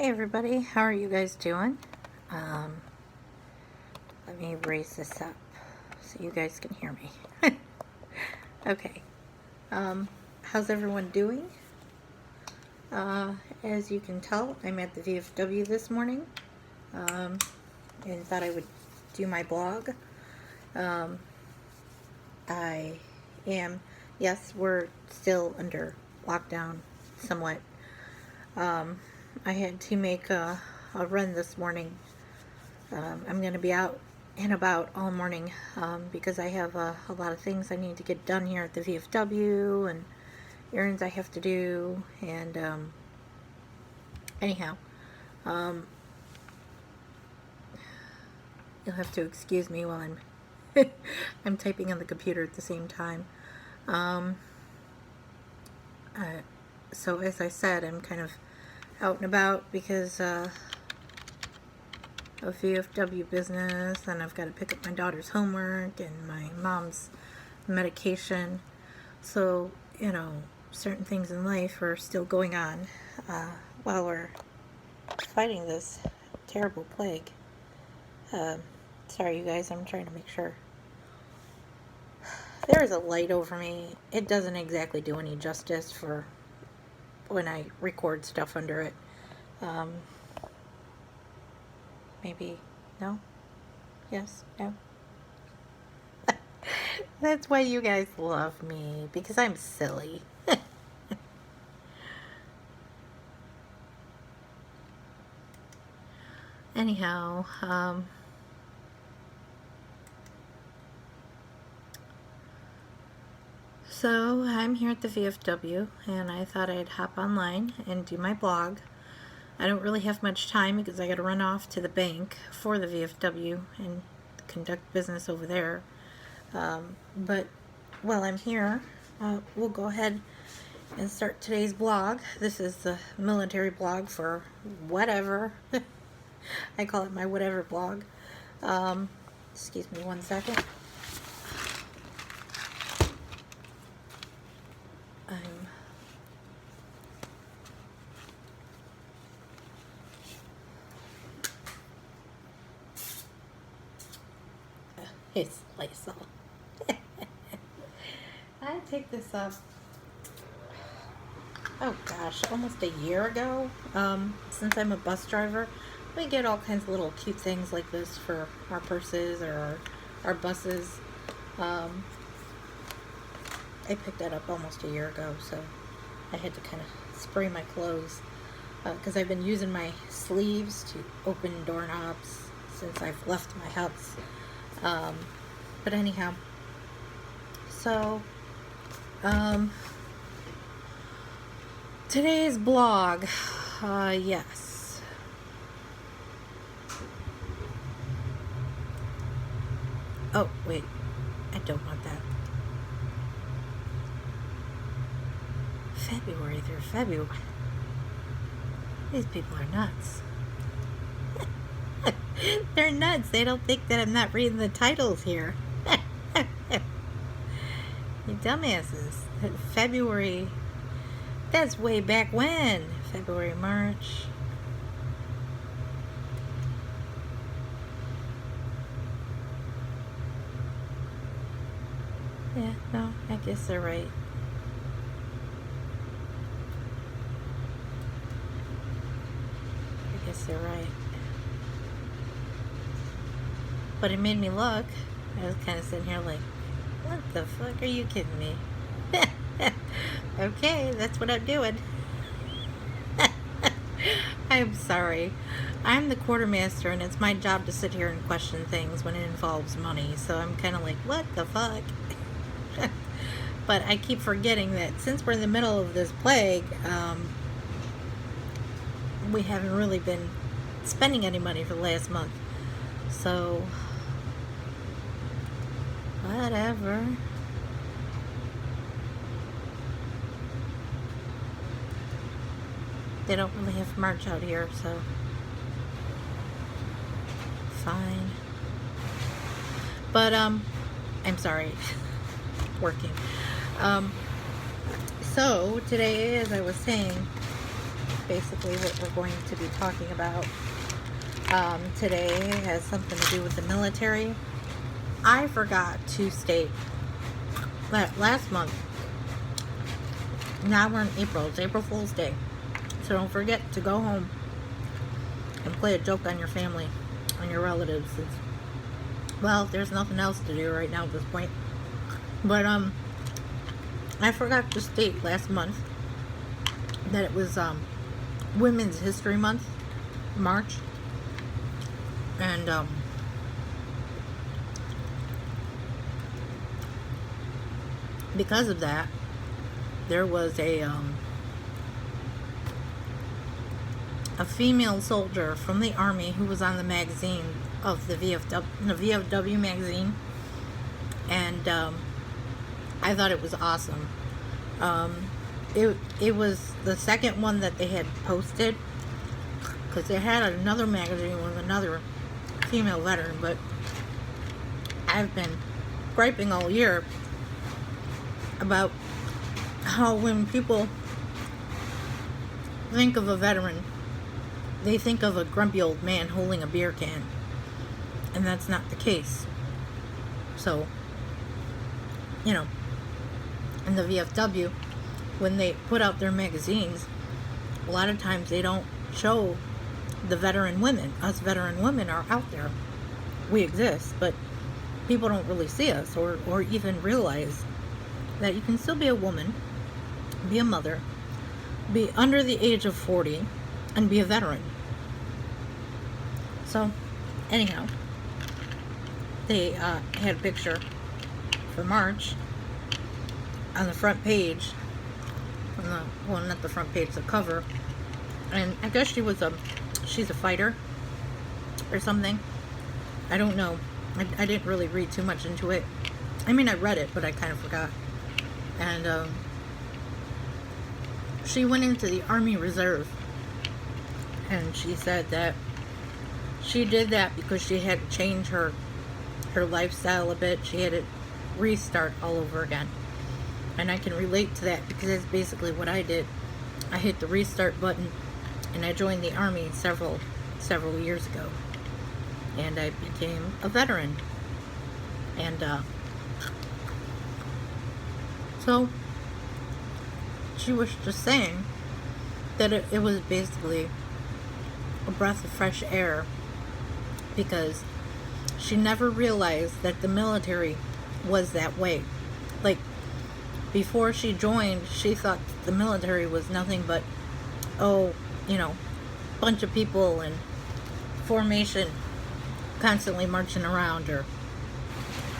Hey everybody, how are you guys doing? Let me raise this up so you guys can hear me. Okay. How's everyone doing? As you can tell, I'm at the VFW this morning, and thought I would do my blog. I am, yes, we're still under lockdown somewhat. I had to make a run this morning. I'm going to be out and about all morning because I have a lot of things I need to get done here at the VFW and errands I have to do. And anyhow, you'll have to excuse me while I'm typing on the computer at the same time. So as I said, I'm kind of out and about because of VFW business, and I've got to pick up my daughter's homework and my mom's medication. So, certain things in life are still going on while we're fighting this terrible plague. Sorry, you guys, I'm trying to make sure. There is a light over me. It doesn't exactly do any justice for when I record stuff under it. Maybe, no? Yes? No? That's why you guys love me, because I'm silly. Anyhow, so I'm here at the VFW, and I thought I'd hop online and do my blog. I don't really have much time because I got to run off to the bank for the VFW and conduct business over there. But while I'm here, we'll go ahead and start today's blog. This is the military blog for whatever. I call it my whatever blog. Excuse me one second. It's Lysol. I picked this up, oh gosh, almost a year ago. Since I'm a bus driver, we get all kinds of little cute things like this for our purses or our buses. I picked that up almost a year ago, so I had to kind of spray my clothes because I've been using my sleeves to open doorknobs since I've left my house. But anyhow, so today's blog, yes. Oh, wait, I don't want that. February through February. These people are nuts. They're nuts. They don't think that I'm not reading the titles here. You dumbasses. February. That's way back when. February, March. Yeah, no, I guess they're right. I guess they're right. But it made me look. I was kind of sitting here like, what the fuck, are you kidding me? Okay, that's what I'm doing. I'm sorry. I'm the quartermaster, and it's my job to sit here and question things when it involves money. So I'm kind of like, what the fuck? But I keep forgetting that since we're in the middle of this plague, we haven't really been spending any money for the last month. So, whatever. They don't really have March out here, so fine. But, I'm sorry. Working. So, today, as I was saying, basically what we're going to be talking about today. Has something to do with the military. I forgot to state that last month, now we're in April, it's April Fool's Day, so don't forget to go home and play a joke on your family, on your relatives. Well, there's nothing else to do right now at this point. But I forgot to state last month that it was Women's History Month, March, and because of that, there was a female soldier from the Army who was on the magazine of the VFW magazine, and I thought it was awesome. It was the second one that they had posted, because they had another magazine with another female veteran, but I've been griping all year about how when people think of a veteran, they think of a grumpy old man holding a beer can, and that's not the case. So, you know, in the VFW, when they put out their magazines, a lot of times they don't show the veteran women. Us veteran women are out there. We exist, but people don't really see us or even realize that you can still be a woman, be a mother, be under the age of 40, and be a veteran. So, anyhow, they had a picture for March on the front page, well, not the front page, the cover, and I guess she's a fighter or something. I don't know. I didn't really read too much into it. I mean, I read it, but I kind of forgot. And she went into the Army Reserve, and she said that she did that because she had to change her lifestyle a bit. She had to restart all over again. And I can relate to that because that's basically what I did. I hit the restart button, and I joined the Army several years ago, and I became a veteran. And so she was just saying that it was basically a breath of fresh air, because she never realized that the military was that way. Like, before she joined, she thought the military was nothing but, bunch of people in formation constantly marching around, or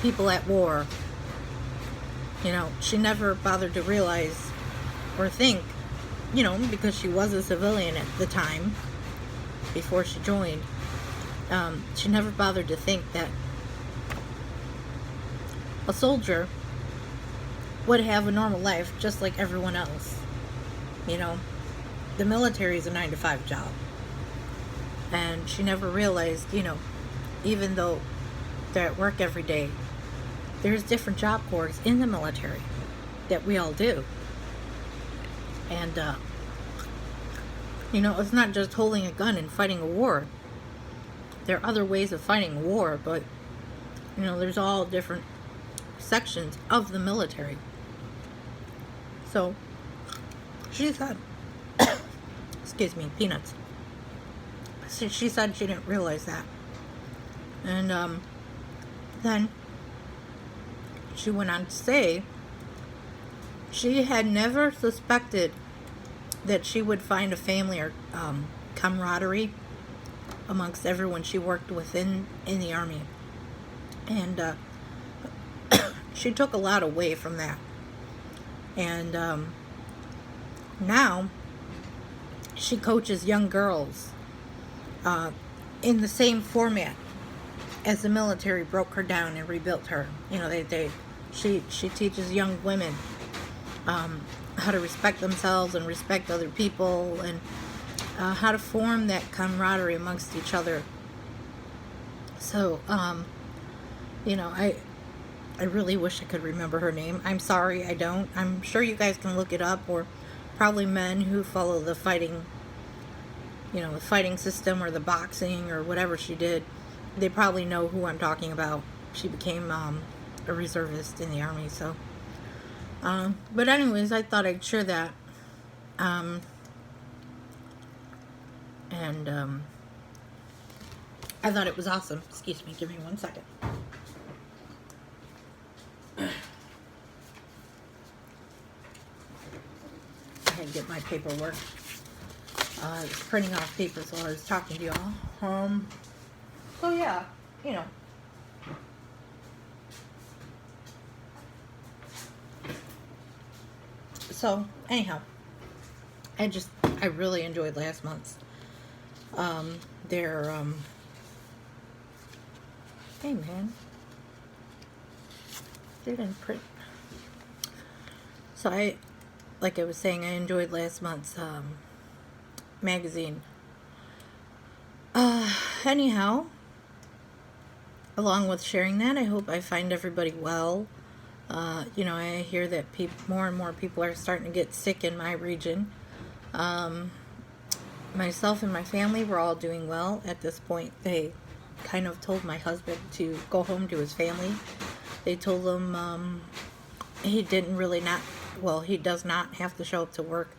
people at war. She never bothered to realize or think, because she was a civilian at the time, before she joined, she never bothered to think that a soldier would have a normal life just like everyone else. The military is a 9-to-5 job. And she never realized, even though they're at work every day, there's different job corps in the military that we all do. And, it's not just holding a gun and fighting a war. There are other ways of fighting a war, but, there's all different sections of the military. So, she said, excuse me, peanuts. She said she didn't realize that. And then she went on to say she had never suspected that she would find a family or camaraderie amongst everyone she worked with in the Army. And she took a lot away from that. And now she coaches young girls in the same format as the military broke her down and rebuilt her. She teaches young women how to respect themselves and respect other people, and how to form that camaraderie amongst each other. So, I really wish I could remember her name. I'm sorry, I don't. I'm sure you guys can look it up, or probably men who follow the fighting the fighting system or the boxing or whatever she did, they probably know who I'm talking about. She became a reservist in the Army, so. But anyways, I thought I'd share that. And I thought it was awesome. Excuse me, give me 1 second. I had to get my paperwork. I was printing off papers while I was talking to y'all. So yeah, So anyhow, I really enjoyed last month's. Their hey man, they didn't print. So like I was saying, I enjoyed last month's magazine. Anyhow, along with sharing that, I hope I find everybody well. I hear that more and more people are starting to get sick in my region. Myself and my family were all doing well at this point. They kind of told my husband to go home to his family. They told him he does not have to show up to work.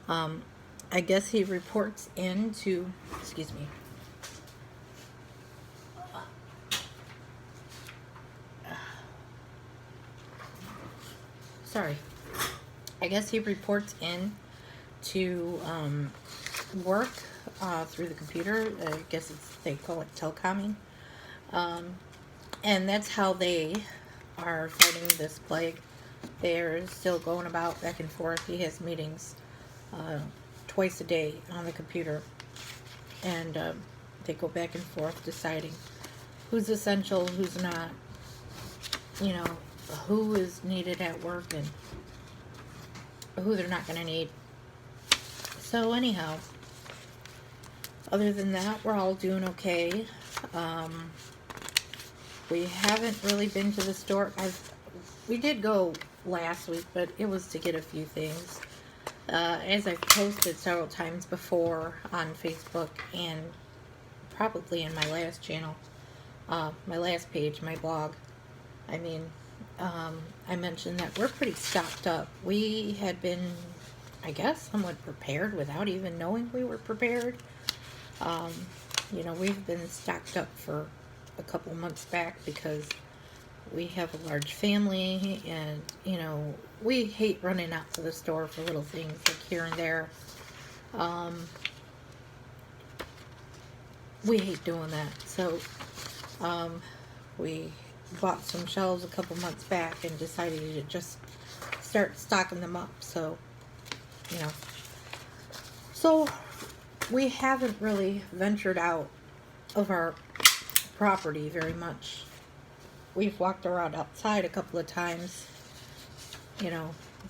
I guess he reports into, excuse me. Sorry. I guess he reports in to work through the computer. I guess they call it telecoming. And that's how they are fighting this plague. They're still going about back and forth. He has meetings twice a day on the computer. And they go back and forth deciding who's essential, who's not, who is needed at work and who they're not going to need. So anyhow, other than that, we're all doing okay. We haven't really been to the store. We did go last week, but it was to get a few things. As I've posted several times before on Facebook and probably in my last channel, my last page, my blog. I mentioned that we're pretty stocked up. We had been, I guess, somewhat prepared without even knowing we were prepared. We've been stocked up for a couple months back because we have a large family and, we hate running out to the store for little things like here and there. We hate doing that. So, we bought some shelves a couple months back and decided to just start stocking them up. So, so we haven't really ventured out of our property very much. We've walked around outside a couple of times,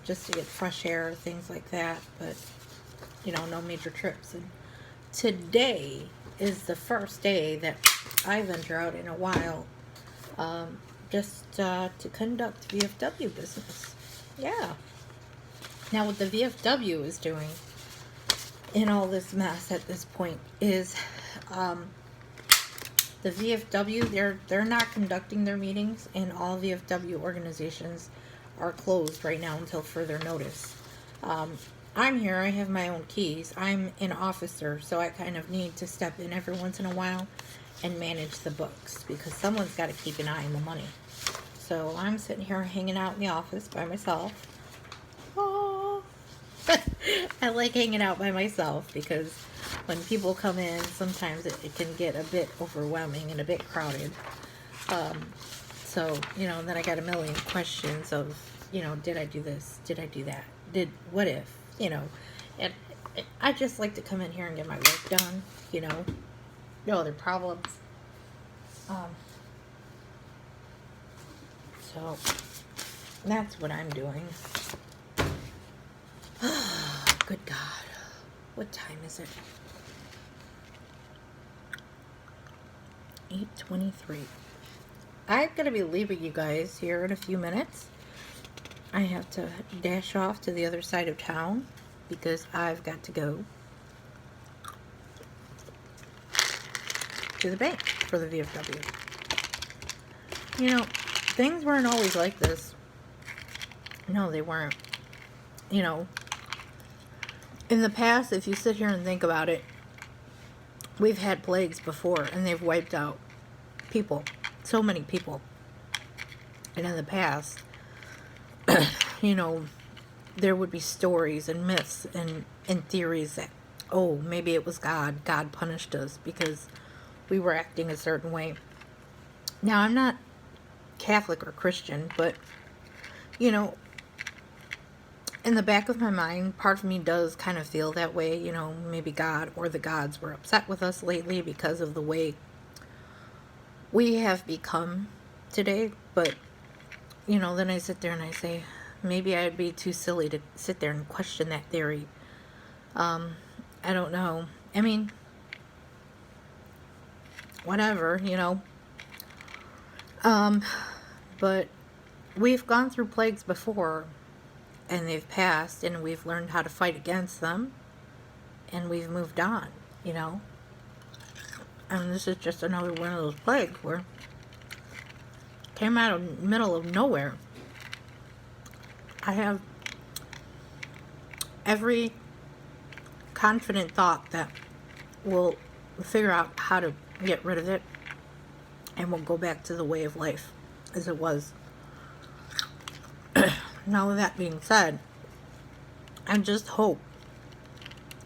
just to get fresh air, things like that, but, no major trips. And today is the first day that I venture out in a while, just to conduct VFW business. Yeah. Now, what the VFW is doing in all this mess at this point is, the VFW, they're not conducting their meetings, and all VFW organizations are closed right now until further notice. I'm here, I have my own keys. I'm an officer, so I kind of need to step in every once in a while and manage the books, because someone's got to keep an eye on the money. So I'm sitting here hanging out in the office by myself. Oh, I like hanging out by myself because when people come in, sometimes it can get a bit overwhelming and a bit crowded. So, and then I got a million questions of, did I do this? Did I do that? What if? And I just like to come in here and get my work done, no other problems. So that's what I'm doing. Good God. What time is it? 8:23. I'm going to be leaving you guys here in a few minutes. I have to dash off to the other side of town because I've got to go to the bank for the VFW. You know, things weren't always like this. No, they weren't. You know, in the past, if you sit here and think about it, we've had plagues before, and they've wiped out people. So many people. And in the past, you know, there would be stories and myths and theories that, oh, maybe it was God. God punished us because we were acting a certain way. Now, I'm not Catholic or Christian, but, you know, in the back of my mind, part of me does kind of feel that way. You know, maybe God or the gods were upset with us lately because of the way we have become today. But, you know, then I sit there and I say, maybe I'd be too silly to sit there and question that theory. I don't know. I mean, whatever, you know. But we've gone through plagues before, and they've passed, and we've learned how to fight against them, and we've moved on, you know. And this is just another one of those plagues where it came out of the middle of nowhere. I have every confident thought that we'll figure out how to get rid of it, and we'll go back to the way of life as it was. Now, with that being said, I just hope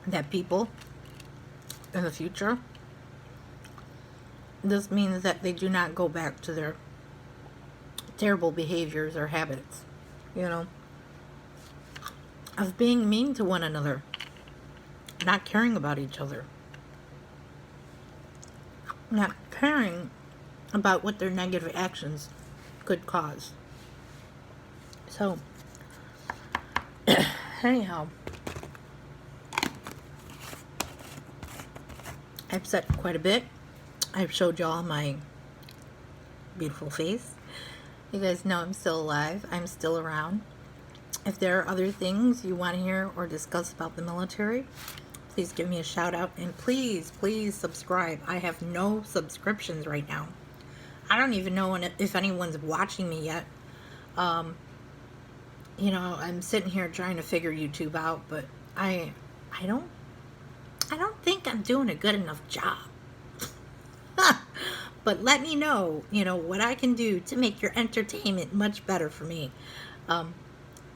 that people in the future, this means that they do not go back to their terrible behaviors or habits, you know, of being mean to one another, not caring about each other, not caring about what their negative actions could cause. So, anyhow, I've said quite a bit. I've showed y'all my beautiful face. You guys know I'm still alive. I'm still around. If there are other things you want to hear or discuss about the military, please give me a shout out. And please, please subscribe. I have no subscriptions right now. I don't even know if anyone's watching me yet. You know, I'm sitting here trying to figure YouTube out, but I don't think I'm doing a good enough job. But let me know, you know, what I can do to make your entertainment much better for me.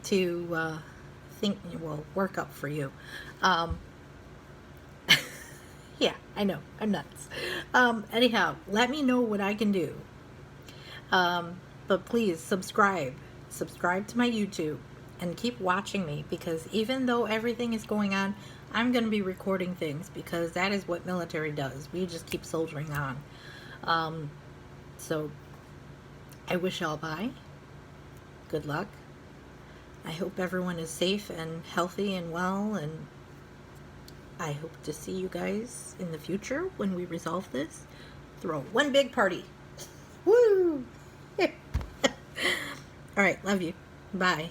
To think, well, work up for you. Yeah, I know, I'm nuts. Anyhow, let me know what I can do. But please subscribe to my YouTube and keep watching me, because even though everything is going on, I'm going to be recording things, because that is what military does. We just keep soldiering on. So I wish y'all bye. Good luck. I hope everyone is safe and healthy and well, and I hope to see you guys in the future when we resolve this. Throw one big party. Woo! All right, love you. Bye.